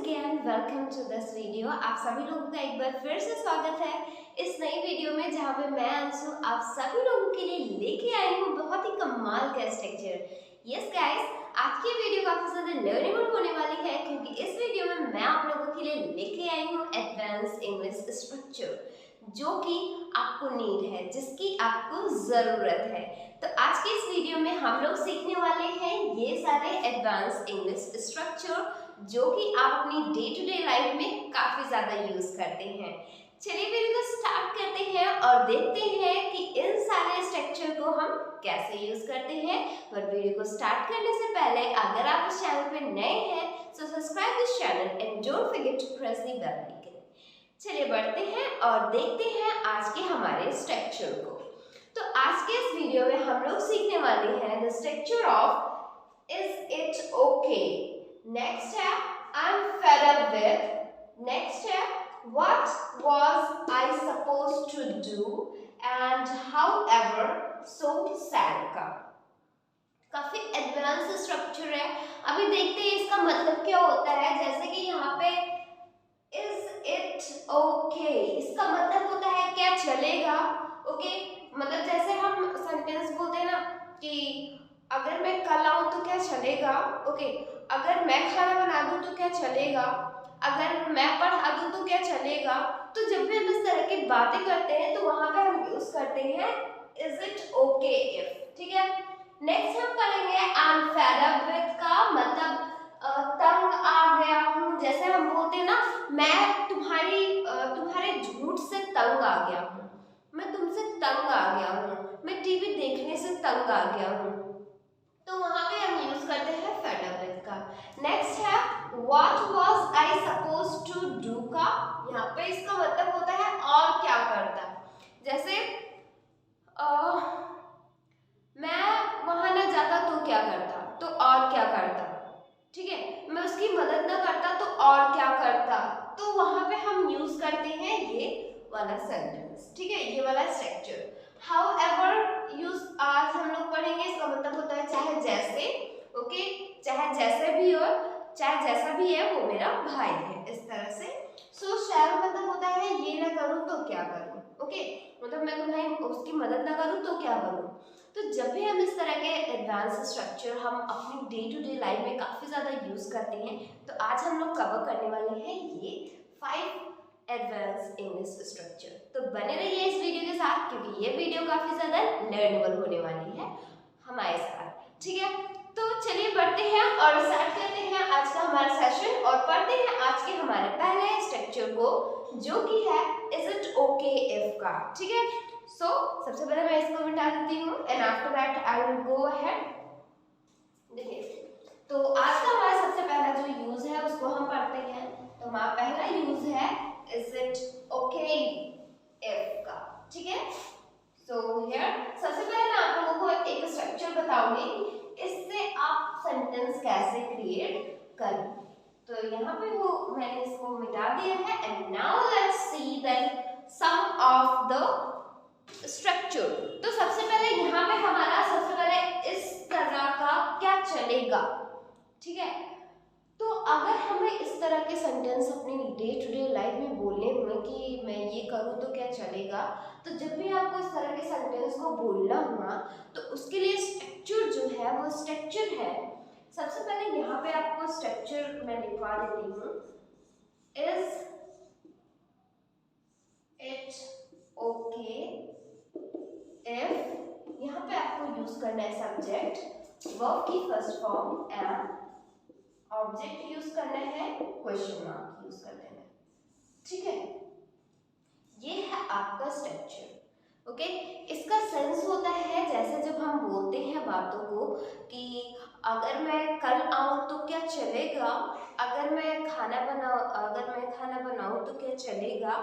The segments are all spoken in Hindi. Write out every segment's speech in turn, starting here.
Again welcome to this video. आप सभी लोगों का एक बार फिर से स्वागत है इस नई वीडियो में, जहां पे मैं अंशु आप सभी लोगों के लिए लेके आई हूँ बहुत ही कमाल का स्ट्रक्चर। यस गाइस, आज की वीडियो काफी ज्यादा लर्नेबल होने वाली है क्योंकि इस वीडियो में मैं आप लोगों के लिए लेके आई हूँ एडवांस इंग्लिश स्ट्रक्चर जो कि आपको नीड है, जिसकी आपको जरूरत है। तो आज के इस वीडियो में हम लोग सीखने वाले हैं ये सारे एडवांस इंग्लिश स्ट्रक्चर जो कि आप अपनी डे टू डे लाइफ में काफी ज्यादा यूज करते हैं। चलिए वीडियो को स्टार्ट करते हैं और देखते हैं कि इन सारे स्ट्रक्चर को हम कैसे यूज करते हैं। और वीडियो को स्टार्ट करने से पहले अगर आप इस चैनल पे नए हैं तो subscribe this channel and don't forget to press the bell icon. चलिए बढ़ते हैं और देखते हैं आज के हमारे स्ट्रक्चर को। तो आज के इस वीडियो में हम लोग सीखने वाले हैं the structure of is it okay. Next है I'm fed up with. Next है what was I supposed to do and however so sad का काफी एडवांस स्ट्रक्चर है। अभी देखते हैं इसका मतलब क्या होता है। जैसे कि यहाँ पे is it okay, इसका मतलब होता है क्या चलेगा। ओके मतलब जैसे हम सेंटेंस बोलते हैं ना कि अगर मैं कल आऊं तो क्या चलेगा। ओके अगर मैं खाना बना दूं तो क्या चलेगा, अगर मैं पढ़ा दूं तो क्या चलेगा। तो जब भी हम इस तरह की बातें करते हैं तो वहां पे हम यूज करते हैं इज इट ओके इफ। ठीक है, नेक्स्ट हम करेंगे I am fed up with का मतलब तंग आ गया हूं। जैसे हम बोलते हैं ना मैं तुम्हारे झूठ से तंग आ गया हूं, मैं तुमसे तंग आ गया हूं, मैं टीवी देखने से तंग आ गया हूं। तो वहां पे हम यूज करते हैं फेड अप विद का। नेक्स्ट है what was I supposed to do का। यहाँ पे इसका मतलब होता है और क्या करता। जैसे मैं वहां ना जाता तो क्या करता, तो और क्या करता। ठीक है, मैं उसकी मदद ना करता तो और क्या करता। तो वहां पे हम यूज करते हैं ये वाला सेंटेंस। ठीक है, ये वाला स्ट्रक्चर। However यूज आज हम लोग पढ़ेंगे, इसका मतलब होता है चाहे जैसे। ओके चाहे जैसे भी हो, चाहे जैसा भी है वो मेरा भाई है, इस तरह से। सो शैल मतलब होता है ये ना करूं तो क्या करूं। ओके मतलब मैं तुम्हारी उसकी मदद ना करूं तो क्या करूं। तो जब भी हम इस तरह के एडवांस स्ट्रक्चर हम अपनी डे टू डे लाइफ में काफी ज्यादा यूज करते हैं, तो आज हम लोग कवर करने वाले हैं ये 5 एडवांस इंग्लिश स्ट्रक्चर। तो बने रहिए इस वीडियो के साथ क्योंकि ये वीडियो काफी ज्यादा लर्नेबल होने वाली है हमारे साथ। ठीक है, तो चलिए बढ़ते हैं और स्टार्ट करते हैं आज का हमारा सेशन और पढ़ते हैं आज के हमारे पहले स्ट्रक्चर को जो कि है इज इट ओके इफ का। ठीक है, सो सबसे पहले मैं इसको मिटा देती हूँ and after that I will go ahead. देखिए तो आज का हमारा सबसे पहला जो यूज है उसको हम पढ़ते हैं। तो हमारा पहला यूज है इज इट ओके इफ का। ठीक है, सो हियर सबसे पहले मैं आप लोगों को एक स्ट्रक्चर बताऊंगी, इससे आप सेंटेंस कैसे क्रिएट करें। तो यहाँ पे वो मैंने इसको मिटा दिया है and now let's see the sum of the structure. तो सबसे पहले यहाँ पे हमारा सबसे पहले इस तरह का क्या चलेगा। ठीक है, तो अगर हमें इस तरह के सेंटेंस अपनी डे टू डे लाइफ में बोलने हुए कि मैं ये करूँ तो क्या चलेगा, तो जब भी आपको इस तरह के सेंटेंस को बोलना हुआ तो उसके लिए स्ट्रक्चर जो है वो स्ट्रक्चर है। सबसे पहले यहाँ पे आपको स्ट्रक्चर मैं लिखवा देती हूँ इज इट ओके इफ। यहाँ पे आपको यूज करना है सब्जेक्ट, वर्ब की first form am, object use करना है क्वेश्चन मार्क यूज करना है। ठीक है, ये है आपका स्ट्रक्चर। ओके इसका सेंस होता है जैसे जब हम बोलते हैं बातों को कि अगर मैं कल आऊं तो क्या चलेगा, अगर मैं खाना बनाऊं तो क्या चलेगा,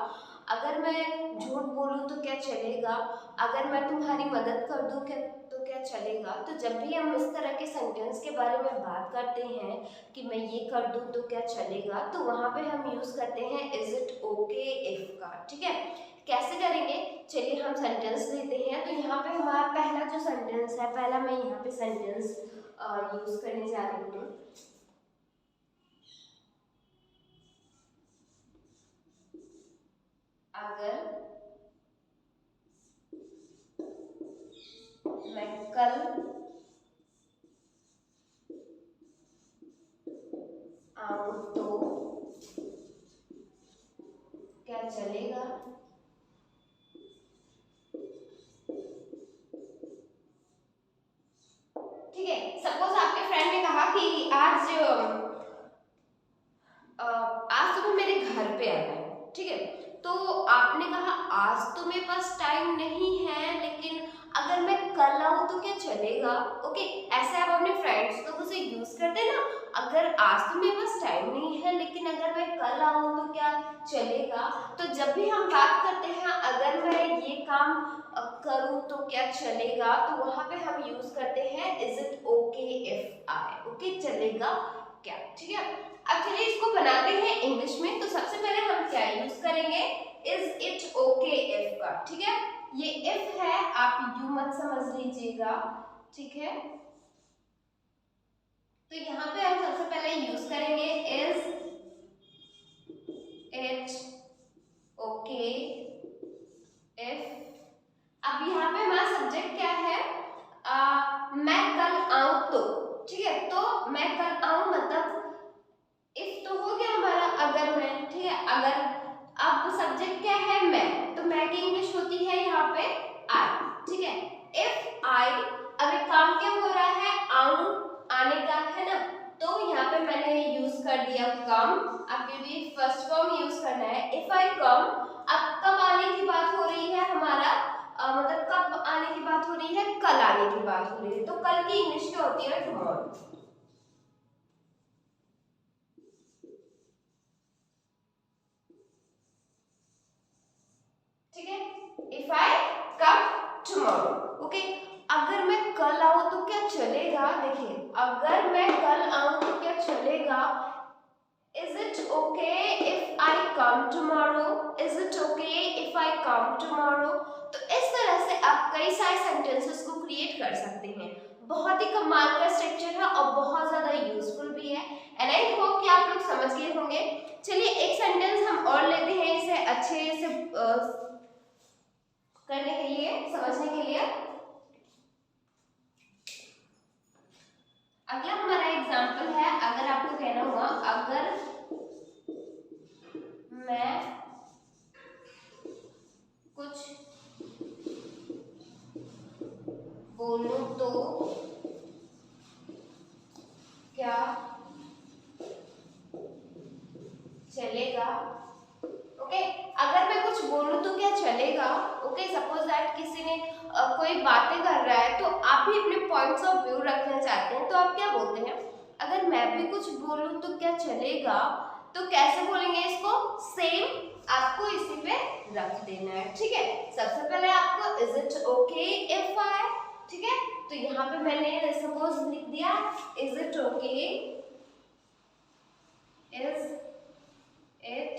अगर मैं झूठ बोलूं तो क्या चलेगा, अगर मैं तुम्हारी मदद कर दूं तो क्या चलेगा। तो जब भी हम इस तरह के सेंटेंस के बारे में बात करते हैं कि मैं ये कर दूं तो क्या चलेगा, तो वहां पे हम यूज करते हैं इज इट ओके इफ का। ठीक है, कैसे करेंगे चलिए हम सेंटेंस लेते हैं। तो यहाँ पे हमारा पहला जो सेंटेंस है, पहला मैं यहाँ पे सेंटेंस यूज करने जा रही हूँ। अगर मैं कल आऊं तो क्या चलेगा? ठीक है, सपोज आपके फ्रेंड ने कहा कि आज तुम्हें मेरे घर पे आना है, ठीक है। तो आपने कहा आज तो मेरे पास टाइम नहीं है, लेकिन अगर मैं कल आऊं तो क्या चलेगा? ओके, ऐसे आप अपने फ्रेंड्स लोगों से यूज करते हैं ना, अगर आज तो मेरे पास टाइम नहीं है लेकिन अगर मैं कल आऊं तो क्या चलेगा? तो जब भी हम बात करते हैं अगर मैं ये काम करूं तो क्या चलेगा, तो वहां पे हम यूज करते हैं is it okay if I. Okay, चलेगा क्या, ठीक है। अब चलिए इसको बनाते हैं इंग्लिश में। तो सबसे पहले हम क्या यूज करेंगे, इज इट ओके इफ का, ठीक है। ये इफ है, आप यू मत समझ लीजिएगा, ठीक है। तो यहाँ पे हम सबसे पहले यूज करेंगे इज इट ओके इफ। अब यहाँ पे हमारा सब्जेक्ट क्या है, मैं कल आऊं तो, ठीक है। तो मैं कल आऊं मतलब इफ तो हो गया हमारा अगर मैं, ठीक है। अगर अब सब्जेक्ट क्या है, मैं, तो मैं की इंग्लिश होती है यहाँ पे आई, ठीक है। इफ आई, अब एक काम क्या हो रहा है, आऊं, आने का है ना, तो यहाँ पे मैंने यूज कर दिया कम। आपके भी फर्स्ट फॉर्म यूज करना है, इफ आई कम। अब कब आने की बात हो रही है हमारा, मतलब कब आने की बात हो रही है, कल आने की बात हो रही है। तो कल की इंग्लिश क्या होती है, टुमारो, ठीक है। If I come tomorrow, okay. अगर मैं कल आऊं तो क्या चलेगा, देखिए, अगर मैं कल आऊं तो क्या चलेगा, is it okay if I come tomorrow, is it okay if I come tomorrow. तो इस तरह से आप कई सारे सेंटेंसेस को क्रिएट कर सकते हैं। बहुत ही कमाल का स्ट्रक्चर है और बहुत ज्यादा यूजफुल भी है, एंड आई होप कि आप लोग समझ गए होंगे। चलिए एक सेंटेंस हम और लेते हैं इसे अच्छे से करने के लिए, समझने के लिए। अगला हमारा एग्जांपल है, अगर आपको कहना हुआ अगर मैं कुछ बोलूं तो क्या चलेगा, ओके। अगर मैं कुछ बोलूं तो क्या चलेगा, ओके। सपोज दैट किसी ने कोई बातें कर रहा है, तो आप भी अपने पॉइंट्स ऑफ व्यू रखना चाहते हैं, तो आप क्या बोलते हैं, अगर मैं भी कुछ बोलूं तो क्या चलेगा। तो कैसे बोलेंगे इसको, सेम आपको इसी पे रख देना है, ठीक है। सबसे पहले आपको is it okay if I, ठीक है। तो यहाँ पे मैंने सपोज लिख दिया is it okay, is it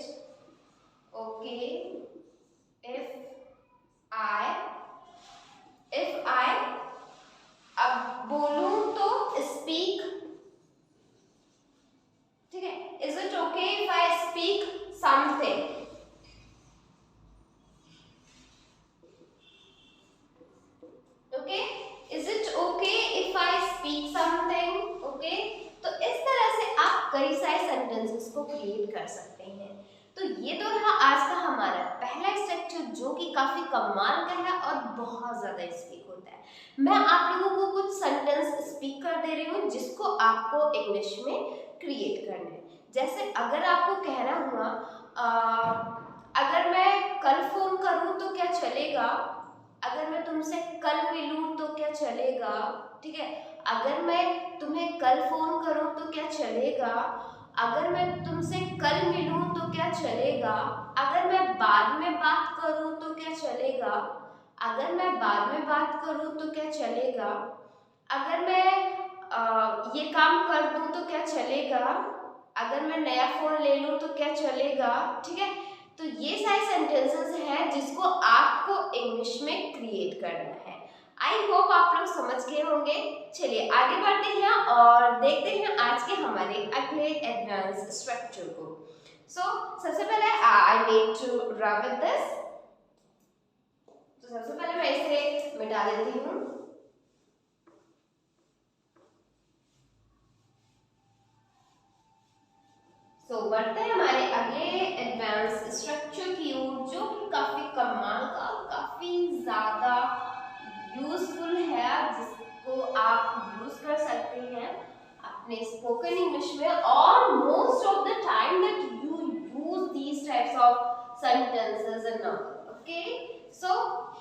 okay if I, अब बोलूं तो स्पीक, ठीक है। Is it okay if I speak something, okay. Is it okay if I speak something, okay. तो इस तरह से आप कई सारे सेंटेंसेस को क्रिएट कर सकते हैं। तो ये तो रहा आज का हमारा पहला स्ट्रक्चर, जो कि काफी कमाल का है और बहुत ज्यादा स्पीक होता है। मैं आप लोगों को कुछ सेंटेंस स्पीक कर दे रही हूँ जिसको आपको इंग्लिश में क्रिएट करना है। जैसे अगर आपको कहना हुआ अगर मैं कल फोन करूँ तो क्या चलेगा, अगर मैं तुमसे कल मिलूं तो क्या चलेगा, ठीक है। अगर मैं तुम्हें कल फोन करूं तो क्या चलेगा, अगर मैं तुमसे कल मिलूं तो क्या चलेगा, अगर मैं बाद में बात करूं तो क्या चलेगा, अगर मैं बाद में बात करूं तो क्या चलेगा, अगर मैं ये काम कर दूं तो क्या चलेगा, अगर मैं नया फोन ले लूं तो क्या चलेगा, ठीक है। तो ये सारे सेंटेंसेस हैं जिसको आपको इंग्लिश में क्रिएट करना है। आई होप आप लोग समझ गए होंगे। चलिए आगे बढ़ते हैं और देखते हैं आज के हमारे अगले एडवांस स्ट्रक्चर को। सो सबसे पहले I need to rub with this. तो सबसे पहले मैं इसे मिटा देती हूँ। सो बढ़ते हैं हमारे अगले एडवांस स्ट्रक्चर की ओर, जो कि काफी कमाल का, काफी ज्यादा यूजफुल है, जिसको आप यूज कर सकते हैं अपने स्पोकन इंग्लिश में, और most of the time that you use these types of sentences and noun. Okay, so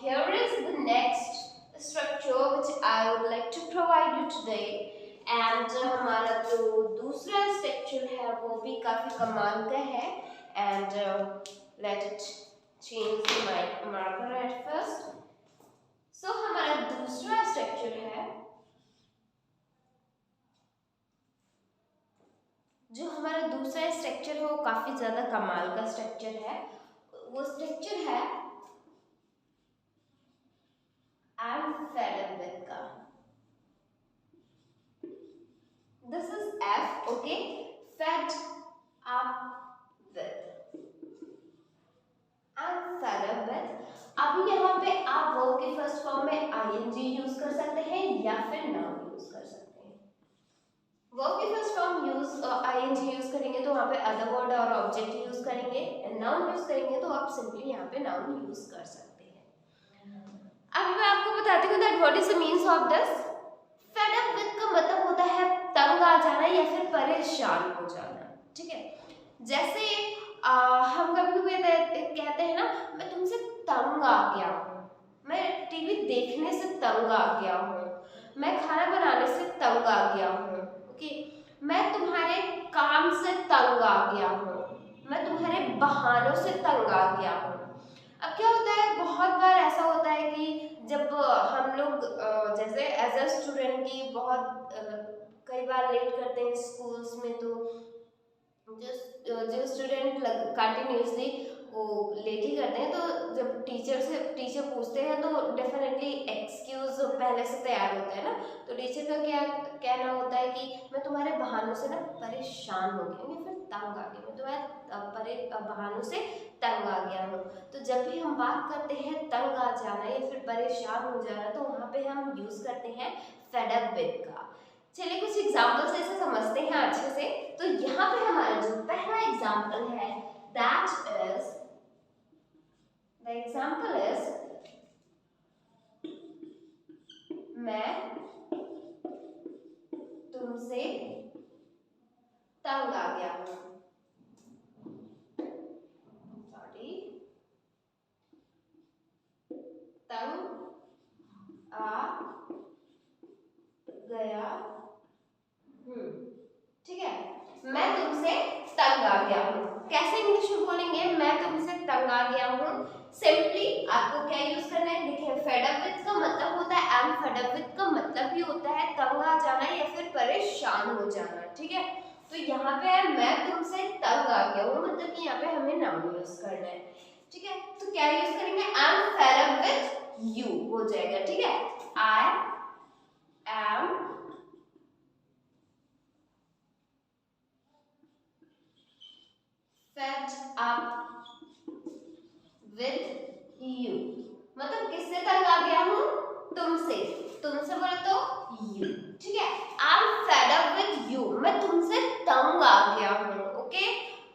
here is the next structure which I would like to provide you today. And हमारा जो दूसरा स्ट्रक्चर है वो भी काफी कमाल का है। And let it change my marker at first. So हमारा दूसरा स्ट्रक्चर है, जो हमारा दूसरा स्ट्रक्चर है वो काफी ज्यादा कमाल का स्ट्रक्चर है। वो स्ट्रक्चर है I am fed up with का। This is F, okay? Fed up with. I'm fed up with. अब यहाँ पे आप वर्ब के फर्स्ट फॉर्म में ing यूज कर सकते हैं या फिर नाउन यूज कर सकते हैं। वर्ब के फर्स्ट फॉर्म ing यूज करेंगे तो वहाँ पे अदर वर्ड और ऑब्जेक्ट यूज करेंगे, एंड नाउन यूज करेंगे तो आप सिंपली यहाँ पे नाउन यूज कर सकते हैं। अब मैं आपको बताती हूँ that what is the means of this. Fade up with का मतलब होता है तंग आ जाना या फिर परेशान हो जाना, ठीक है। जैसे हम कभी कहते हैं ना, मैं तुमसे तंग आ गया हूँ, मैं टीवी देखने से तंग आ गया हूँ, मैं खाना बनाने से तंग आ गया हूँ, ओके, मैं तुम्हारे काम से तंग आ गया हूँ, मैं तुम्हारे बहानों से तंग आ गया हूँ। अब क्या होता है, बहुत बार ऐसा होता है कि जब हम लोग जैसे एज अ स्टूडेंट की बहुत कई बार लेट करते हैं स्कूल्स में, तो जो स्टूडेंट कंटिन्यूसली वो लेट ही करते हैं, तो जब टीचर पूछते हैं तो डेफिनेटली एक्सक्यूज पहले से तैयार होता है ना। तो टीचर का क्या कहना होता है कि मैं तुम्हारे बहानों से ना परेशान हो गया हूँ या फिर तंग आ गया, मैं तुम्हारे बहानों से तंग आ गया हूँ। तो जब भी हम बात करते हैं तंग आ जाना या फिर परेशान हो जाना, तो वहाँ पे हम यूज करते हैं फेड अप विद का। चलिए कुछ एग्जाम्पल से इसे समझते हैं अच्छे से। तो यहाँ पे हमारा जो पहला एग्जाम्पल है, that is the example is मैं तुमसे तंग आ गया हूँ। सॉरी, तंग आ गया हूँ, ठीक है। मैं तुमसे तंग आ गया हूँ, कैसे इंग्लिश में बोलेंगे मैं तुमसे तंग आ गया हूँ। सिंपली आपको क्या यूज करना है, देखिए फेड अप विद का मतलब होता है, I am fed up with का मतलब भी होता है तंग आ जाना या फिर परेशान हो जाना, ठीक है। तो यहाँ पे है मैं तुमसे तंग आ गया हूँ, मतलब कि यहाँ पे हमें नाउन यूज करना है, ठीक है। तो क्या यूज करेंगे, I am fed up with you हो जाएगा, ठीक है। I am fed up with you, मतलब किससे तंग आ गया हूँ, तुमसे, तुमसे बोले तो यू, ठीक है। I am fed up with you, मैं तुमसे तंग आ गया हूँ, ओके।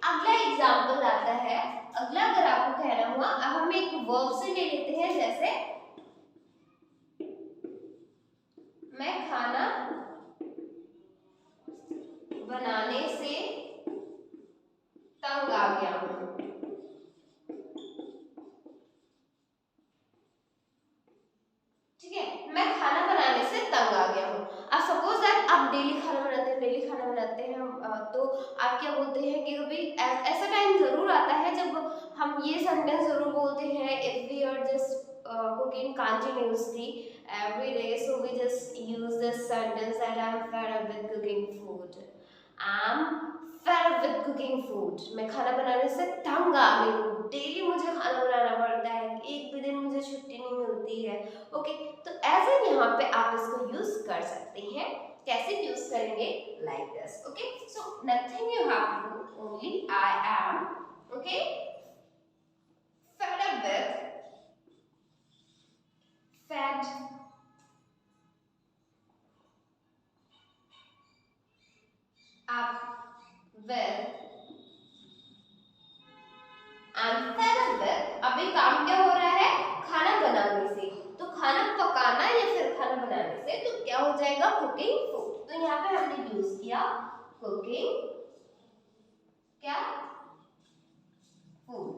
अगला एग्जाम्पल आता है, अगला अगर आपको कहना हुआ, अब हम एक वर्ब से ले लेते हैं, जैसे मैं खाना बनाने से तंग आ गया हूँ, ठीक है। मैं खाना बनाने से तंग आ गया हूँ। अब सपोज दैट आप डेली खाना बनाते हैं, तो आप क्या बोलते हैं कि कभी ऐसा टाइम जरूर आता है जब हम ये सेंटेंस जरूर बोलते हैं, if we are just cooking continuously every day, so we just use this sentence that I'm fed up with cooking food. I'm fed up with cooking food. मैं खाना बनाने से तंग आ गई हूँ, डेली मुझे खाना बनाना पड़ता है, एक भी दिन मुझे छुट्टी नहीं मिलती है, ओके। तो ऐसे यहाँ पे आप इसको यूज कर सकते हैं। कैसे यूज करेंगे, like this, okay. So nothing you have to do, only I am okay, fed up with, fed up with and fed up with। अभी काम क्या हो रहा है, खाना बनाने से, तो खाना पकाना या फिर खाना बनाने से, तो क्या हो जाएगा, कुकिंग फूड। तो यहाँ पे हमने यूज किया कुकिंग क्या, फूड,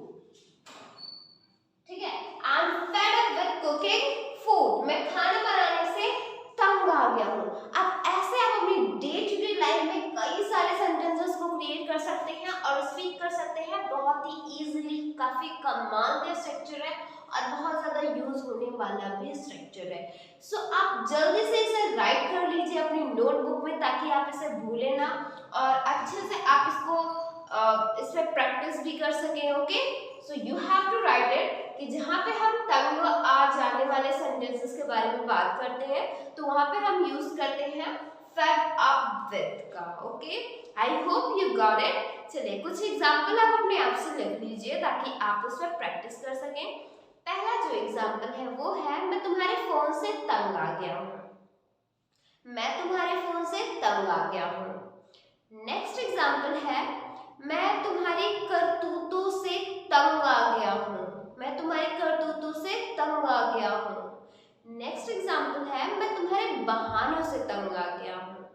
ठीक है। I am fed up with cooking food, मैं खाना बनाने से तंग आ गया हूँ। अब ऐसे आप अपनी डे टू डे लाइफ में कई सारे सेंटेंसेस को क्रिएट कर सकते हैं और स्पीक कर सकते हैं बहुत ही इजीली। काफी कमाल का स्ट्रक्चर है और बहुत ज्यादा यूज होने वाला भी स्ट्रक्चर है। सो आप जल्दी से इसे राइट कर लीजिए अपनी नोटबुक में, ताकि आप इसे भूलें ना और अच्छे से आप इसको इस पे प्रैक्टिस भी कर सकें। Okay, so you have to write it कि जहाँ पे हम तंग आ जाने वाले सेंटेंसेस के बारे में बात करते हैं तो वहाँ पे हम यूज करते हैं fed up with का। Okay, I hope you got it. चलिए कुछ एग्जाम्पल आप अपने आप से लिख लीजिए ताकि आप उस पर प्रैक्टिस कर सकें। पहला जो एग्जाम्पल है वो है, मैं तुम्हारे फोन से तंग आ गया हूँ। मैं तुम्हारे फोन से तंग आ गया हूँ। नेक्स्ट एग्जाम्पल है, मैं तुम्हारी करतूतों से तंग आ गया हूँ। मैं तुम्हारी करतूतों से तंग आ गया हूँ। नेक्स्ट एग्जाम्पल है, मैं तुम्हारे बहानों से तंग आ गया हूँ।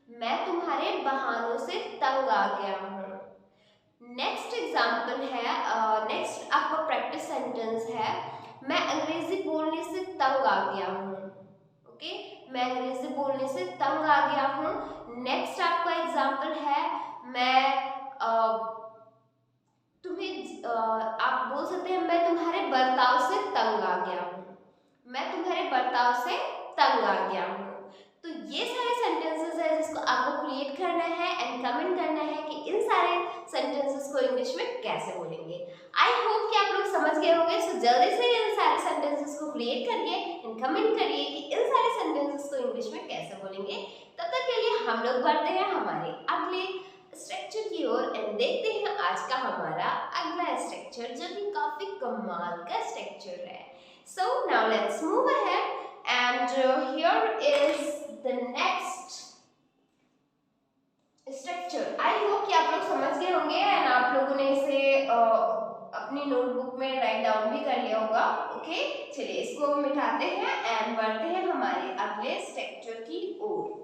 मैं तुम्हारे बहानों से तंग आ गया हूँ। नेक्स्ट एग्जाम्पल है, नेक्स्ट आपका प्रैक्टिस सेंटेंस है, मैं अंग्रेजी बोलने से तंग आ गया हूँ। ओके, मैं अंग्रेजी बोलने से तंग आ गया हूँ। नेक्स्ट आपका एग्जाम्पल है, मैं आप बोल सकते हैं, मैं तुम्हारे बर्ताव से तंग आ गया हूँ। मैं तुम्हारे बर्ताव से तंग आ गया हूँ। तो ये सारे सेंटेंसेस है जिसको आपको क्रिएट करना है एंड कमेंट करना है कि इन सारे सेंटेंसेस को इंग्लिश में कैसे बोलेंगे। आई होप कि आप लोग समझ गए होंगे। सो जल्दी से इन सारे सेंटेंसेस को क्रिएट करिए एंड कमेंट करिए कि इन सारे सेंटेंसेस को इंग्लिश में कैसे बोलेंगे। तब तक के लिए हम लोग बढ़ते हैं हमारे अगले स्ट्रक्चर की ओर एंड देखते हैं आज का हमारा अगला स्ट्रक्चर, जो कि काफी कमाल का स्ट्रक्चर है। So now let's move ahead and here is the next structure. I hope कि आप लोग समझ गए होंगे एंड आप लोगों ने इसे अपनी नोटबुक में राइट डाउन भी कर लिया होगा। ओके, चलिए इसको मिटाते हैं एंड बढ़ते हैं हमारे अगले स्ट्रक्चर की ओर।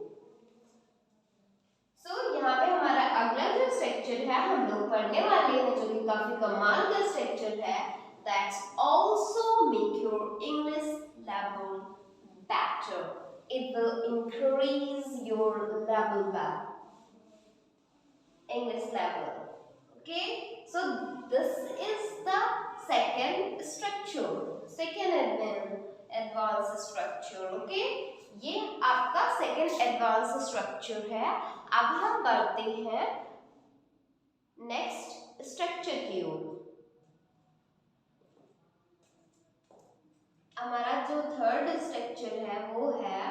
यहाँ पे हमारा अगला जो स्ट्रक्चर है हम लोग पढ़ने वाले हैं, जो कि काफी कमाल का स्ट्रक्चर है। That's also make your English level better. It will increase your level back. English level. Okay, so this is the second structure, second advanced structure. Okay, ये आपका सेकेंड एडवांस स्ट्रक्चर है। अब हम बढ़ते हैं नेक्स्ट स्ट्रक्चर की ओर। हमारा जो थर्ड स्ट्रक्चर है वो है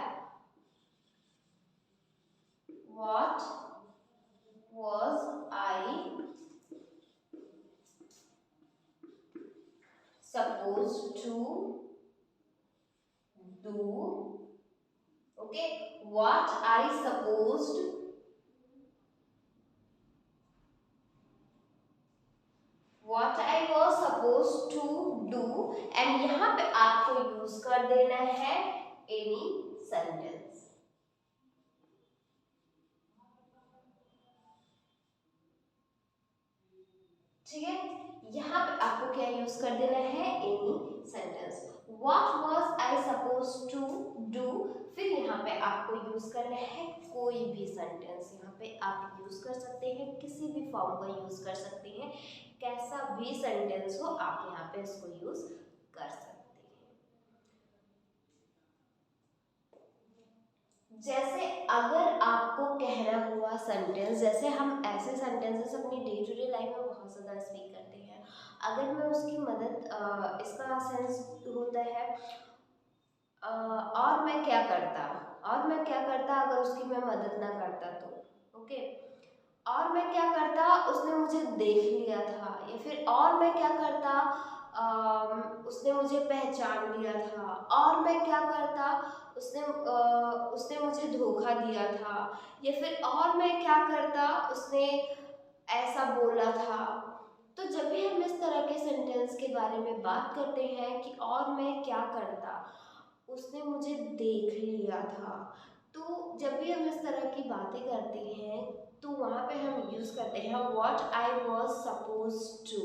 What was I supposed to do? Okay, what I supposed what I was supposed to do and यहाँ पे आपको यूज कर देना है any sentence। ठीक है, यहाँ पे आपको क्या यूज कर देना है any sentence। What was I supposed to do, फिर यहाँ पे आपको यूज करना है कोई भी सेंटेंस। यहाँ पे आप यूज कर सकते हैं, किसी भी फॉर्म का यूज कर सकते हैं, कैसा भी सेंटेंस हो आप यहाँ पे इसको यूज कर सकते हैं। जैसे अगर आपको कहना हुआ सेंटेंस, जैसे हम ऐसे सेंटेंसेस अपनी डे टू डे लाइफ में बहुत ज़्यादा स्पीक करते हैं, अगर मैं उसकी मदद इसका सेंस होता है और मैं क्या करता, और मैं क्या करता अगर उसकी मैं मदद ना करता तो। ओके, और मैं क्या करता, उसने मुझे देख लिया था, या फिर और मैं क्या करता, उसने मुझे पहचान लिया था, और मैं क्या करता, उसने मुझे धोखा दिया था, या फिर और मैं क्या करता, उसने ऐसा बोला था। तो जब भी हम इस तरह के सेंटेंस के बारे में बात करते हैं कि और मैं क्या करता, उसने मुझे देख लिया था, तो जब भी हम इस तरह की बातें करते हैं तो वहाँ पे हम यूज करते हैं what I was supposed to,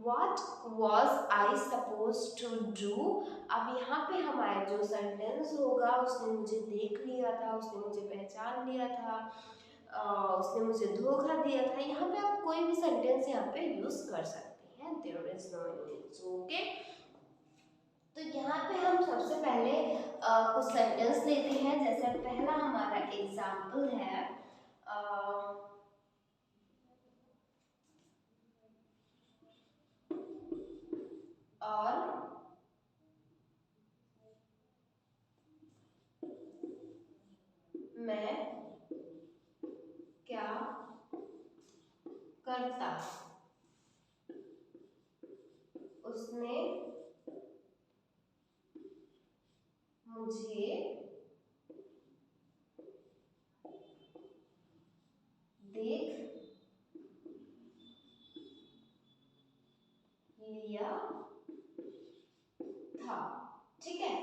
what was I supposed to do। अब यहाँ पे हमारा जो सेंटेंस होगा, उसने मुझे देख लिया था, उसने मुझे पहचान लिया था, उसने मुझे धोखा दिया था, यहाँ पे आप कोई भी सेंटेंस यहाँ पे यूज कर सकते हैं, there is no need. Okay, तो यहाँ पे हम सबसे पहले कुछ सेंटेंस लेते हैं। जैसे पहला हमारा एग्जाम्पल है और मैं क्या करता, उसने मुझे देख लिया था। ठीक है,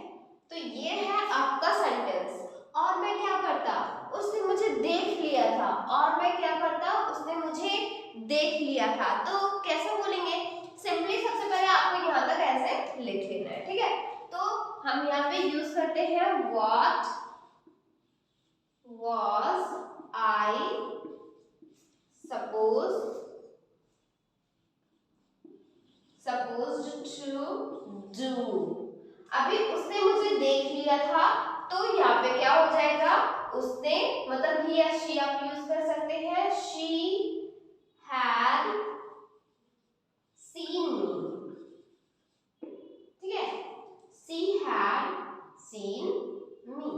तो ये है आपका सेंटेंस। और मैं क्या करता, उसने मुझे देख लिया था, और मैं क्या करता, उसने मुझे देख लिया था। तो कैसे बोलेंगे, सिंपली सबसे पहले आपको यहाँ तक ऐसे लिख लेना है। ठीक है, तो हम यहाँ पे यूज करते हैं what was I supposed to do। अभी उसने मुझे देख लिया था, तो यहाँ पे क्या हो जाएगा, उसने मतलब ही या शी आप यूज कर सकते हैं, she had seen me। ठीक है, she had seen me।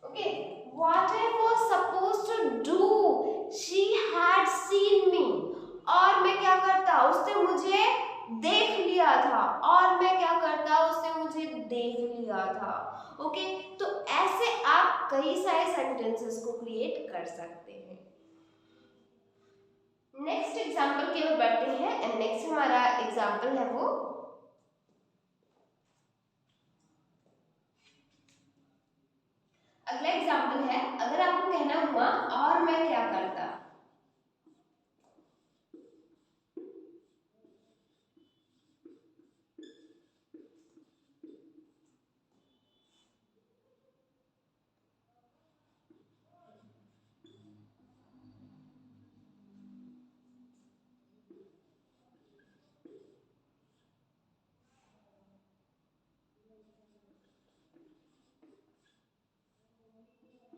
Okay, what I was supposed to do, she had seen me। और मैं क्या करता, उसने मुझे देख लिया था, और मैं क्या करता, उसने मुझे देख लिया था। ओके, तो ऐसे आप कई सारे सेंटेंसेस को क्रिएट कर सकते हैं। नेक्स्ट एग्जांपल की ओर बढ़ते हैं, एंड नेक्स्ट हमारा एग्जांपल है वो अगला एग्जांपल है, अगर आपको कहना हुआ और मैं क्या करता,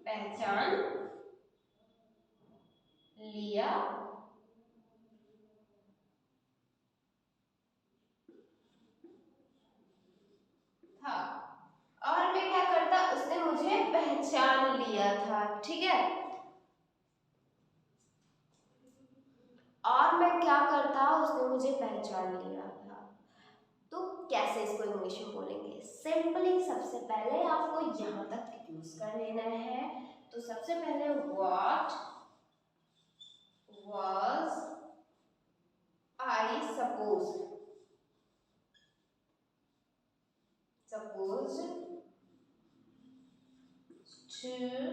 पहचान लिया था, और मैं क्या करता, उसने मुझे पहचान लिया था। ठीक है, और मैं क्या करता, उसने मुझे पहचान लिया था। तो कैसे इसको इंग्लिश में बोलेंगे, सिंपली सबसे पहले आपको यहां तक यूज कर लेना है। तो सबसे पहले what was I supposed to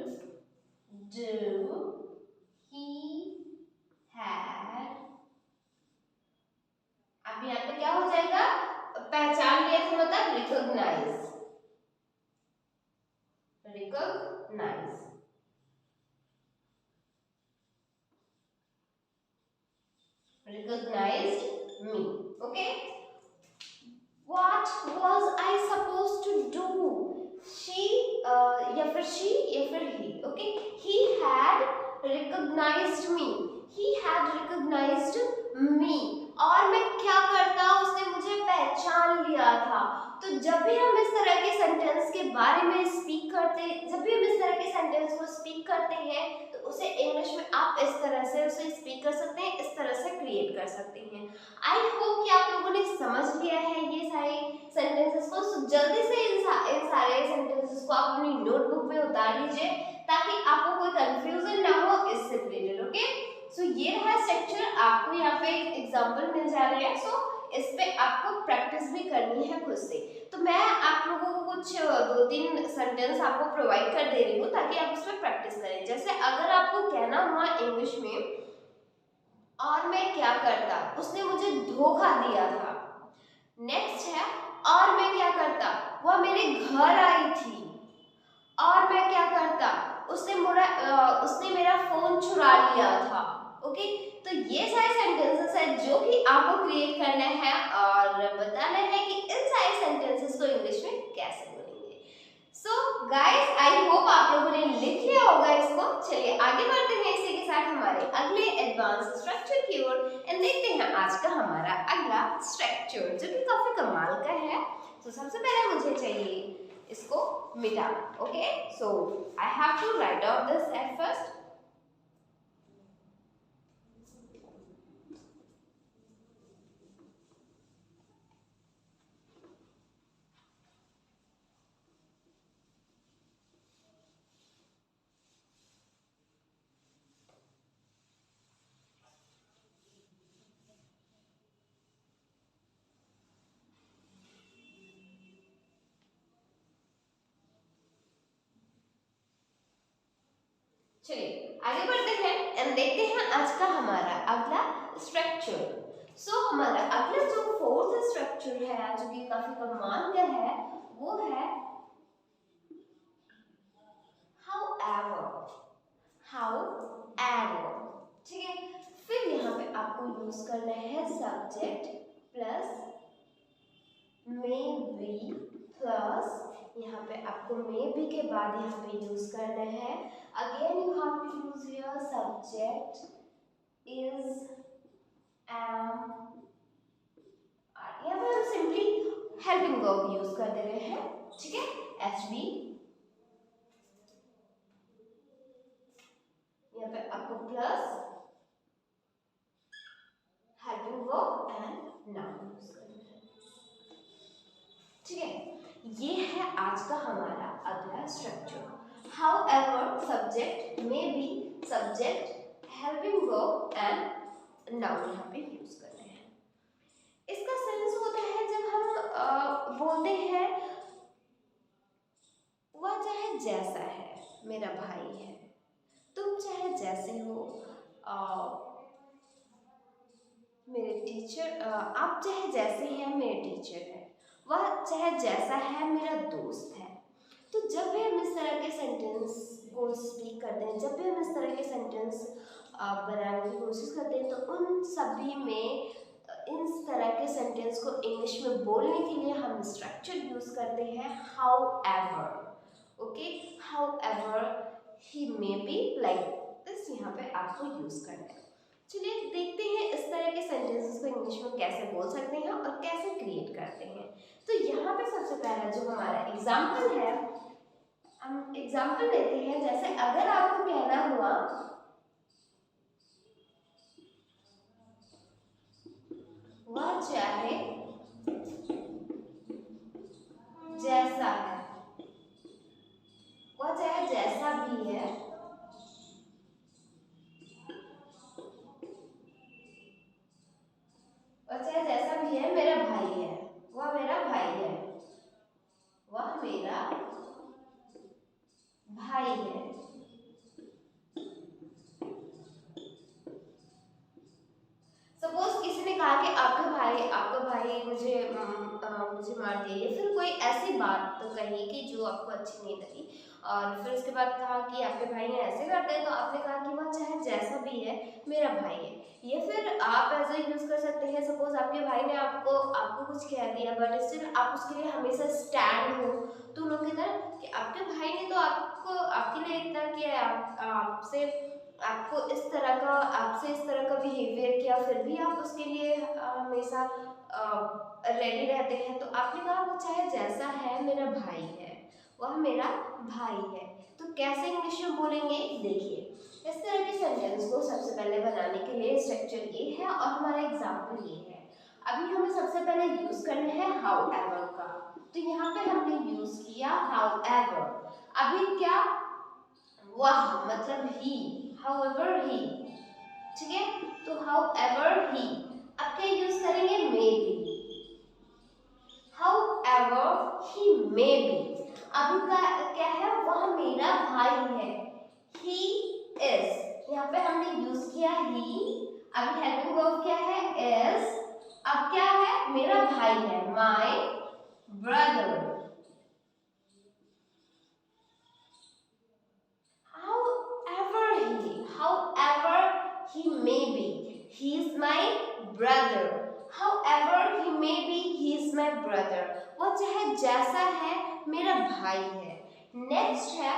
do, he had। अब यहाँ पे क्या हो जाएगा, पहचान लिया था मतलब recognise, recognized me। okay, what was I supposed to do, she या फिर she या फिर he। okay, he had recognized me, और मैं क्या करता, उसने मुझे पहचान लिया था। तो जब भी हम इस तरह के सेंटेंस के बारे में स्पीक करते जब भी हम इस तरह के सेंटेंस को स्पीक करते हैं तो उसे इंग्लिश में आप इस तरह से उसे स्पीक कर सकते हैं, इस तरह से क्रिएट कर सकते हैं। आई होप कि आप लोगों ने समझ लिया है ये सारे सेंटेंसेस को। So, जल्दी से इन सारे सेंटेंसेस को आप अपनी नोटबुक में उतार लीजिए ताकि आपको कोई कंफ्यूजन ना हो इससे रिलेटेड। ओके, सो ये रहा स्ट्रक्चर, आपको यहाँ पे एग्जांपल मिल जा रहे हैं। सो इस पे आपको प्रैक्टिस भी करनी है खुद से। तो मैं आप लोगों को कुछ 2-3 सेंटेंस आपको प्रोवाइड कर दे रही हूँ ताकि आप उसमें प्रैक्टिस करें। जैसे अगर आपको कहना हुआ इंग्लिश में और मैं क्या करता, उसने मुझे धोखा दिया था। नेक्स्ट है और मैं क्या करता, वह मेरे घर आई थी। और मैं क्या करता, उसने मेरा फोन चुरा लिया था। ओके, तो ये सारे सेंटेंसेस है जो कि आपको क्रिएट करना है और बताना है कि इन सारे सेंटेंसेस को इंग्लिश में कैसे बोलेंगे। सो गाइस, आई होप आप लोगों ने लिख लिया होगा इसको। चलिए आगे बढ़ते हैं इसी के साथ हमारे अगले एडवांस स्ट्रक्चर की ओर एंड देखते हैं आज का हमारा अगला स्ट्रक्चर जो कि काफी कमाल का है। तो सबसे पहले मुझे चाहिए इसको मिटाना। Okay, so I have to write out this at first. चलिए आगे बढ़ते हैं एंड देखते हैं आज का हमारा अगला स्ट्रक्चर। सो हमारा अगला जो फोर्थ स्ट्रक्चर है जो कि काफी कमाल का है वो है however। however, ठीक है। फिर यहाँ पे आपको यूज करना है subject plus may be plus यहाँ पे आपको मे बी के बाद यहाँ पे यूज करना है again you have to use your subject is am. यहाँ पे हम सिंपली हेल्पिंग वर्ब यूज कर दे रहे हैं, ठीक है। एच बी, यहाँ पे आपको plus helping verb and noun use करना है, ठीक है। ये है आज का हमारा अगला structure. However, subject, may be, subject, helping verb and noun यहाँ पे यूज करते हैं। इसका सेंस होता है जब हम बोलते हैं वह चाहे जैसा है मेरा भाई है, तुम चाहे जैसे हो मेरे टीचर, आप चाहे जैसे हैं मेरे टीचर है, वह चाहे जैसा है मेरा दोस्त है। तो जब भी हम इस तरह के सेंटेंस को स्पीक करते हैं, जब भी हम इस तरह के सेंटेंस बनाने की कोशिश करते हैं तो उन सभी में इस तरह के सेंटेंस को इंग्लिश में बोलने के लिए हम स्ट्रक्चर यूज करते हैं however। Okay, however he may be like this, यहाँ पे आपको यूज करना है। चलिए देखते हैं इस तरह के सेंटेंसेस को इंग्लिश में कैसे बोल सकते हैं और कैसे क्रिएट करते हैं। तो यहाँ पे सबसे पहला जो हमारा एग्जाम्पल है, हम एग्जाम्पल लेते हैं। जैसे अगर आपको कहना हुआ वह चाहे जैसा है, वह चाहे जैसा भी है, वह चाहे जैसा भी है मेरा भाई है, वह मेरा भाई है, वह मेरा भाई है। सपोज किसी ने कहा कि आपका भाई मुझे मार दिया, या फिर कोई ऐसी बात तो कही कि जो आपको अच्छी नहीं लगी, और फिर उसके बाद कहा कि आपके भाई ने ऐसे करते हैं, तो आपने कहा कि वह चाहे जैसा भी है मेरा भाई है। या फिर आप ऐसा यूज कर सकते हैं, सपोज आपके भाई ने आपको कुछ कह दिया बट स्टिल आप उसके लिए हमेशा स्टैंड हो, तो लोग कहते हैं कि आपके भाई ने तो आपके लिए इतना किया है, आपसे आपको इस तरह का आपसे इस तरह का बिहेवियर किया, फिर भी आप उसके लिए हमेशा रेडी रहते हैं, तो आपने कहा वो चाहे जैसा है मेरा भाई है, वह मेरा भाई है। तो कैसे इंग्लिश में बोलेंगे, देखिए इस तरह के सेंटेंस को सबसे पहले बनाने के लिए स्ट्रक्चर ये है और हमारा एग्जाम्पल ये है। अभी हमें सबसे पहले यूज करना है हाउ एवर का, तो यहाँ पे हमने यूज किया हाउ एवर। अभी क्या, वह मतलब ही, however he, ठीक है, तो however he। अब क्या यूज करेंगे, may be, however he may be। अभी क्या है, वह मेरा भाई है, he is, यहाँ पे हमने यूज किया he। अभी हेल्पिंग वर्ब क्या है, is। अब क्या है, मेरा भाई है, my brother। He may be, he is my brother। However he may be, he is my brother। वो चाहे जैसा है मेरा भाई है। नेक्स्ट है,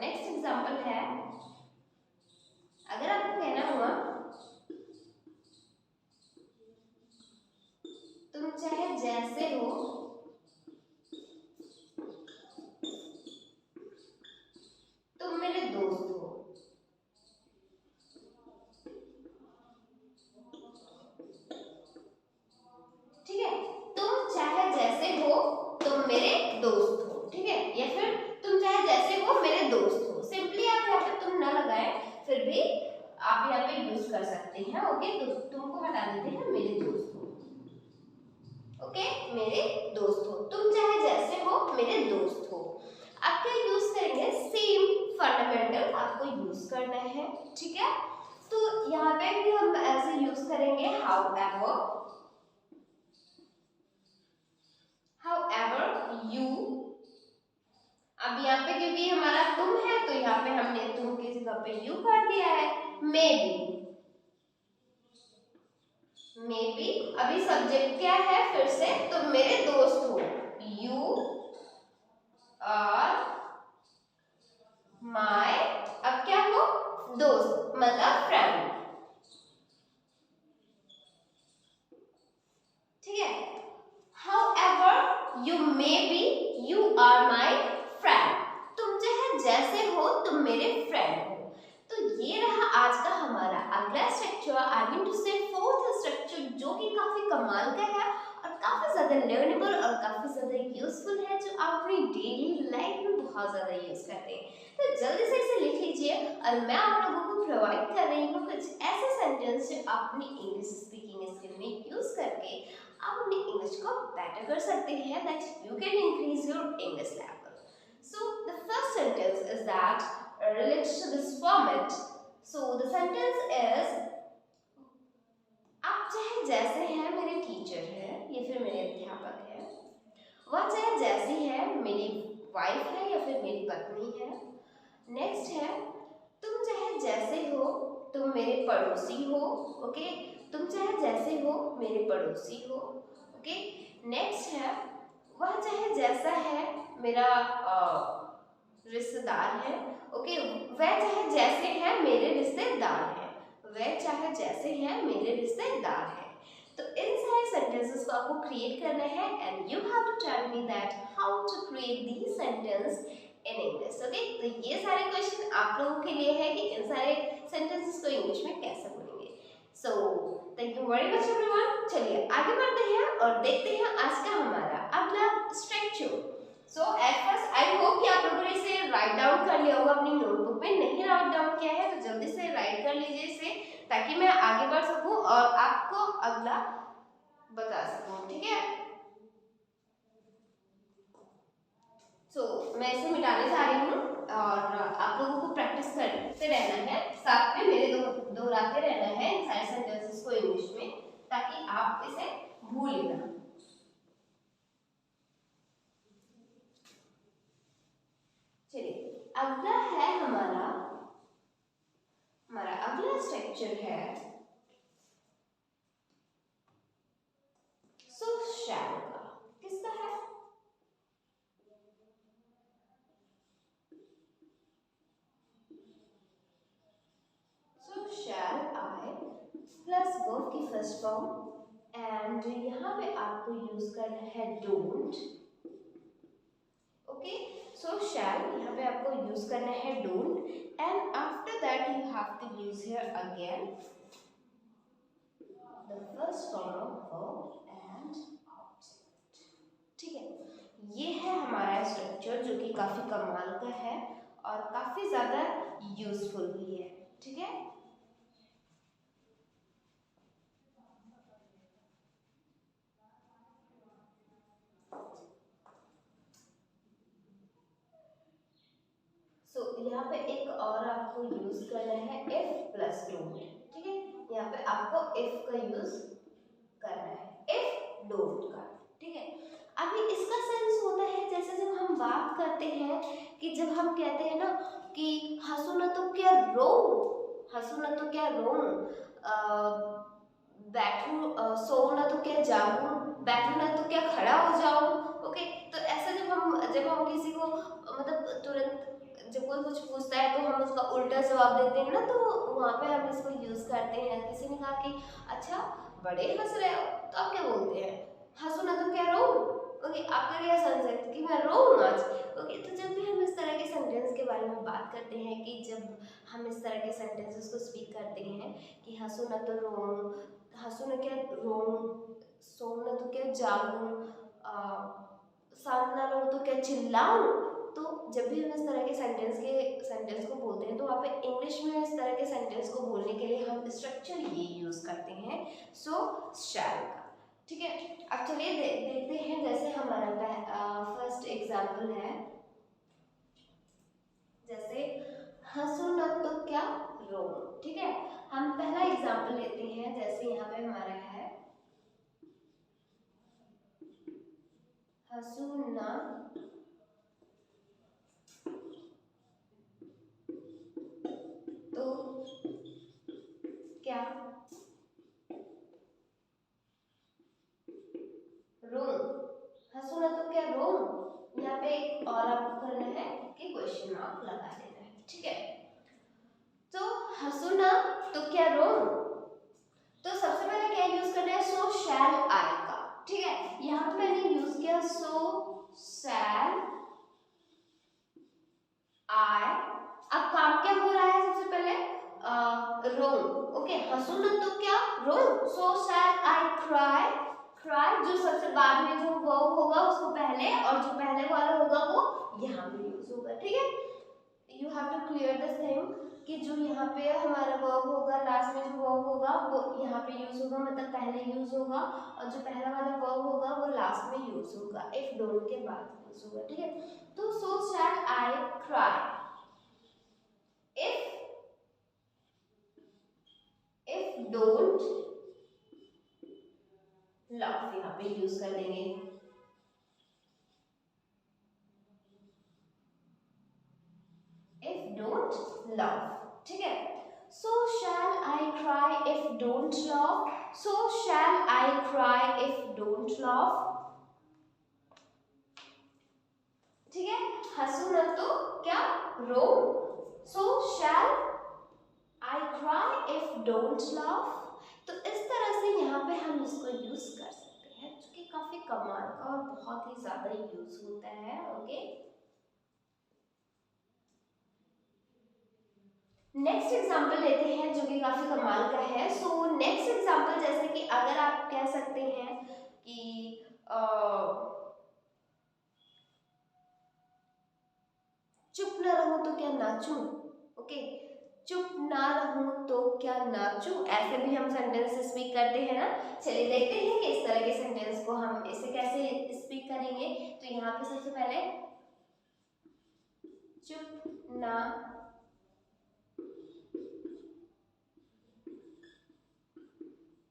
नेक्स्ट एग्जांपल है, अगर आपको कहना हुआ तुम चाहे जैसे हो, तुम मेरे दोस्त हो। ठीक है, तुम चाहे जैसे हो तुम मेरे दोस्त हो, ठीक है, या फिर तुम चाहे जैसे हो मेरे दोस्त हो। सिंपली आप यहाँ पे तुम ना लगाए, फिर भी आप यहाँ पे यूज कर सकते हैं। ओके, तो तुमको हटा देते हैं, मेरे दोस्त हो। ओके, मेरे दोस्त हो, तुम चाहे जैसे हो मेरे दोस्त हो। अब क्या यूज करेंगे, सेम फंडामेंटल आपको यूज करना है, ठीक है। तो यहाँ पे भी हम ऐसे यूज करेंगे however you। अब यहाँ पे क्योंकि हमारा तुम है, तो यहाँ पे हमने तुम की जगह पे यू कर दिया है। मे बी, अभी सब्जेक्ट क्या है, फिर से तुम मेरे दोस्त हो, यू आर माय, अब क्या हो, दोस्त मतलब फ्रेंड, ठीक है। However you may be, you are my friend। तुम चाहे जैसे हो तुम मेरे फ्रेंड हो। तो ये रहा आज का हमारा अगला स्ट्रक्चर, आई मीन टू से फोर्थ स्ट्रक्चर, जो कि काफी कमाल का है और काफी ज्यादा लर्नेबल और काफी ज्यादा यूजफुल है, जो आप अपनी डेली लाइफ में बहुत ज्यादा यूज करते हैं। तो जल्दी से इसे लिख लीजिए और मैं आप लोगों को प्रोवाइड कर रही हूँ कुछ ऐसे सेंटेंस जो आप अपनी इंग्लिश स्पीकिंग स्किल में यूज करके आप अपनी इंग्लिश को बेटर कर सकते हैं, that you can increase your English level. So the first sentence is that relates to this format। so the sentence is, आप चाहे जैसे हैं मेरे टीचर हैं या फिर मेरे अध्यापक हैं, वह चाहे जैसी है मेरी वाइफ है या फिर मेरी पत्नी है। नेक्स्ट है, तुम चाहे जैसे हो तुम मेरे पड़ोसी हो। ओके, तुम चाहे जैसे हो मेरे पड़ोसी हो। ओके, नेक्स्ट है, वह चाहे जैसा है मेरा रिश्तेदार है। ओके, वह चाहे जैसे है मेरे रिश्तेदार है, वह चाहे जैसे है मेरे रिश्तेदार है। तो इन सारे सेंटेंसेस को आपको क्रिएट करना है and you have to tell me that how to create these sentence in English. Okay, तो ये सारे क्वेश्चन आप लोगों के लिए है कि इन सारे सेंटेंसेस को इंग्लिश में कैसे बोलेंगे। सो thank you very much everyone. चलिए आगे बढ़ते हैं और देखते हैं आज का हमारा अगला structure. So at first I hope कि आप लोगों ने इसे राइट डाउन कर लिया होगा अपनी नोटबुक में। नहीं राइट डाउन किया है तो जल्दी से राइट कर लीजिए इसे, ताकि मैं आगे बढ़ सकूं और आपको अगला बता सकूं, ठीक है। मैं इसे मिटाने जा रही हूँ और आप लोगों को प्रैक्टिस करते रहना है, साथ में मेरे दोहराते रहना है इन सारे सेंटेंसेस को इंग्लिश में, ताकि आप इसे भूलें ना। चलिए अगला है हमारा अगला स्ट्रक्चर है सो शैल का। किसका है? फर्स्ट फॉर्म एंड यहाँ पे आपको यूज करना है डोंट। ओके, सो शैल यहाँ पे आपको यूज करना है don't and after that you have to use here again the first form of verb and object. ठीक है, ये है हमारा स्ट्रक्चर जो कि काफी कमाल का है और काफी ज्यादा यूजफुल भी है। ठीक है, यहाँ पे एक और आपको यूज करना है इफ प्लस डोंट। ठीक है, यहाँ पे आपको इफ का यूज करना है, इफ डोंट का। ठीक है, अभी इसका सेंस होता है जैसे जब हम बात करते हैं कि जब हम कहते हैं ना कि हंसो ना तो क्या रो, हंसो ना तो क्या रो, बैठू सो ना तो क्या जागू, बैठू ना तो क्या खड़ा हो जाऊं। ओके, तो ऐसा जब हम किसी को मतलब तुरंत जब कोई कुछ पूछता है तो हम उसका उल्टा जवाब देते हैं ना, तो वहाँ पे हम इसको यूज करते हैं। किसी ने कहा कि अच्छा बड़े हंस रहे हो, तो आप क्या बोलते हैं, हंसो ना तो क्या रो। ओके, आपका क्या सेंस है कि मैं रोऊं आज। ओके, तो जब भी हम इस तरह के सेंटेंस के बारे में बात करते हैं कि जब हम इस तरह के सेंटेंसेस को स्पीक करते हैं कि हंसो ना तो रोऊं, हंसो ना क्या रोऊं, सो ना तो क्या जागूं, शांत ना रहूं तो क्या चिल्लाऊं। तो जब भी हम इस तरह के सेंटेंस को बोलते हैं तो वहाँ पे इंग्लिश में इस तरह के सेंटेंस को बोलने के लिए हम स्ट्रक्चर ये यूज करते हैं, सो शैल का। ठीक है, अब चलिए देखते हैं। जैसे हमारा फर्स्ट एग्जाम्पल है, जैसे हंसो न तो क्या रो। ठीक है, हम पहला एग्जाम्पल लेते हैं। जैसे यहाँ पे हमारा है हंसो न तो क्या रो, हंसो ना तो क्या रो। यहाँ पे एक और आपको करना है कि क्वेश्चन मार्क लगा देना है। ठीक है, तो हंसो ना तो क्या रो, तो सबसे पहले क्या यूज करना है, सो शैल आई का। ठीक है, यहाँ पे मैंने यूज किया सो शैल आई। अब काम क्या हो रहा है, सबसे पहले रो। ओके, हंसो ना तो क्या रो, सो शैल आई क्राई। क्राई जो सबसे बाद में जो वर्ब होगा उसको पहले, और जो पहले वाला होगा वो यहाँ पे यूज होगा। ठीक है, you have to clear this thing कि जो यहाँ पे हमारा वर्ब होगा, लास्ट में जो वर्ब होगा वो यहाँ पे यूज होगा, मतलब पहले यूज होगा, और जो पहला वाला वर्ब होगा वो लास्ट में यूज होगा, इफ डोंट के बाद यूज होगा। ठीक है, तो so shall I cry. If don't laugh यहाँ पे यूज कर देंगे। If don't laugh. ठीक है, so shall I cry if don't laugh, so shall I cry if don't laugh। ठीक है, हंसो ना तो क्या रो, so shall I cry if don't laugh। तो इस तरह से यहाँ पे हम इसको यूज कर सकते हैं, जो कि काफी कमाल का और बहुत ही ज्यादा यूज होता है। ओके, नेक्स्ट एग्जाम्पल लेते हैं जो कि काफी कमाल का है। सो नेक्स्ट एग्जाम्पल जैसे कि अगर आप कह सकते हैं कि चुप ना रहूं तो क्या नाचूं। ओके, चुप ना रहूं तो क्या नाचूं, ऐसे भी हम सेंटेंस स्पीक करते हैं ना। चलिए देखते हैं कि इस तरह के सेंटेंस को हम इसे कैसे स्पीक करेंगे। तो यहाँ पे सबसे पहले चुप ना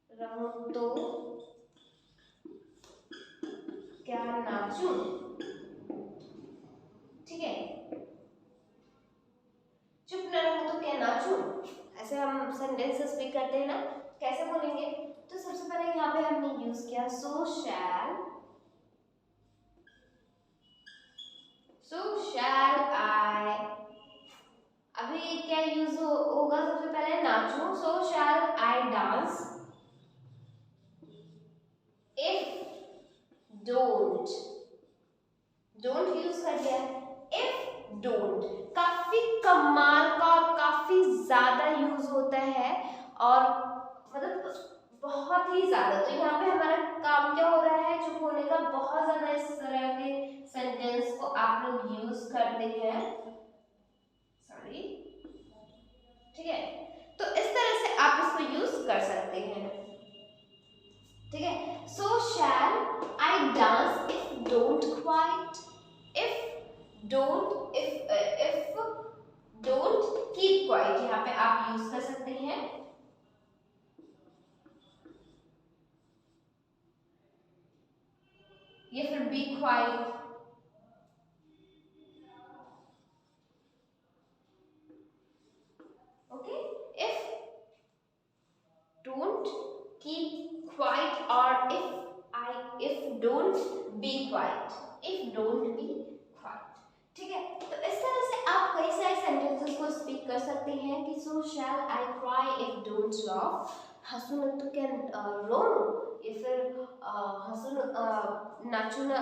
रहूं तो क्या नाचूं। ठीक है, चुप ना रहूं तो क्या नाचूं, ऐसे हम सेंटेंस स्पीक करते हैं ना। कैसे बोलेंगे, तो सबसे पहले यहाँ पे हमने यूज किया सो शैल आई। अभी क्या यूज होगा, सबसे पहले नाचूं, so shall I dance. Don't, don't use कर दिया। इफ डोंट काफी कमाल का और काफी ज्यादा यूज होता है, और मतलब बहुत ही ज्यादा। तो यहाँ पे हमारा काम क्या हो रहा है, चुप होने का। बहुत ज्यादा इस तरह के सेंटेंस को आप लोग यूज करते हैं, सॉरी, ठीक है। तो इस तरह से आप इसको यूज कर सकते हैं, ठीक है। So shall I dance if don't quiet, if don't, if don't keep quiet, यहाँ पे आप यूज कर सकते हैं। या फिर be quiet, okay. If don't keep quiet, और if don't be quiet, if don't be quiet, ठीक है। तो इस तरह से आप कई सारे सेंटेंसेस को स्पीक कर सकते हैं कि so shall I cry if don't laugh, हंसू न तो क्या रो, या फिर हंसू नाचू न,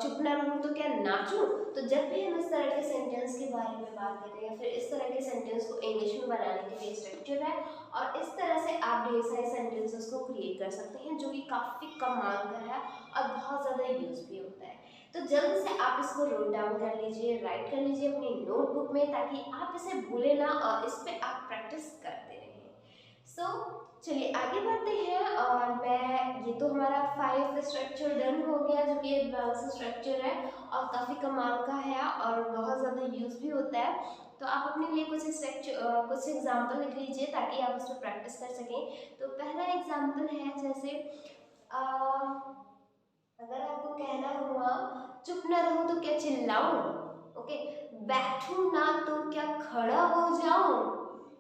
चुप न रहूं तो क्या नाचूं। तो जब भी हम इस तरह के सेंटेंस के बारे में बात करते हैं, या फिर इस तरह के सेंटेंस को इंग्लिश में बनाने के लिए स्ट्रक्चर है, और इस तरह से आप ढेर सारे सेंटेंसेस को क्रिएट कर सकते हैं, जो कि काफ़ी कमाल का है और बहुत ज़्यादा यूज भी होता है। तो जल्द से आप इसको नोट डाउन कर लीजिए, राइट कर लीजिए अपनी नोटबुक में, ताकि आप इसे भूलें ना और इस पे आप प्रैक्टिस करते रहें। सो चलिए आगे बढ़ते हैं। और मैं, ये तो हमारा 5 स्ट्रक्चर डन हो गया, जो कि एडवांस स्ट्रक्चर है और काफ़ी कमाल का है और बहुत ज़्यादा यूज भी होता है। तो आप अपने लिए कुछ स्ट्रक्चर, कुछ एग्जाम्पल लिख लीजिए ताकि आप उस पर प्रैक्टिस कर सकें। तो पहला एग्जाम्पल है, जैसे अगर आपको कहना हुआ चुप ना रहूं तो क्या चिल्लाऊं, ओके, बैठूं ना तो क्या खड़ा हो जाऊं,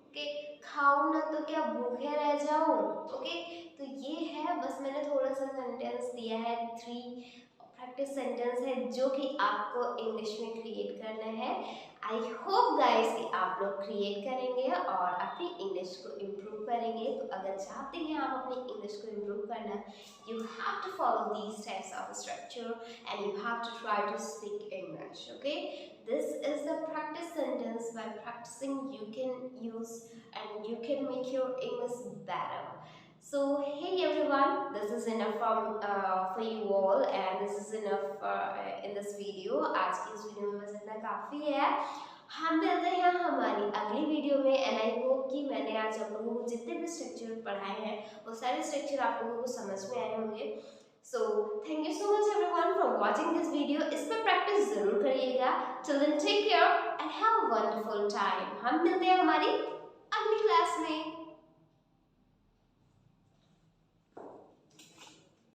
ओके, खाऊं ना तो क्या भूखे रह जाऊं, ओके। तो ये है, बस मैंने थोड़ा सा सेंटेंस दिया है, 3 प्रैक्टिस सेंटेंस है, जो कि आपको इंग्लिश में क्रिएट करना है। आई होप गाइस कि आप लोग क्रिएट करेंगे और अपनी इंग्लिश को इम्प्रूव करेंगे। तो अगर चाहते हैं आप अपनी इंग्लिश को इम्प्रूव करना, you have to follow these types of structure and you have to try to speak English, okay. This is the practice sentence. By practicing you can use and you can make your English better. So hey everyone, this is enough for you all, and this is enough in this video. आज की इस वीडियो में बस इतना काफ़ी है। हम मिलते हैं हमारी अगली वीडियो में, एंड आई होप कि मैंने आज आप लोगों को जितने भी स्ट्रक्चर पढ़ाए हैं वो सारे स्ट्रक्चर आप लोगों को समझ में आए होंगे। So thank you so much everyone for watching this video. इस पर प्रैक्टिस जरूर करिएगा। Till then take care and have a wonderful time. हम मिलते हैं हमारी अगली क्लास में।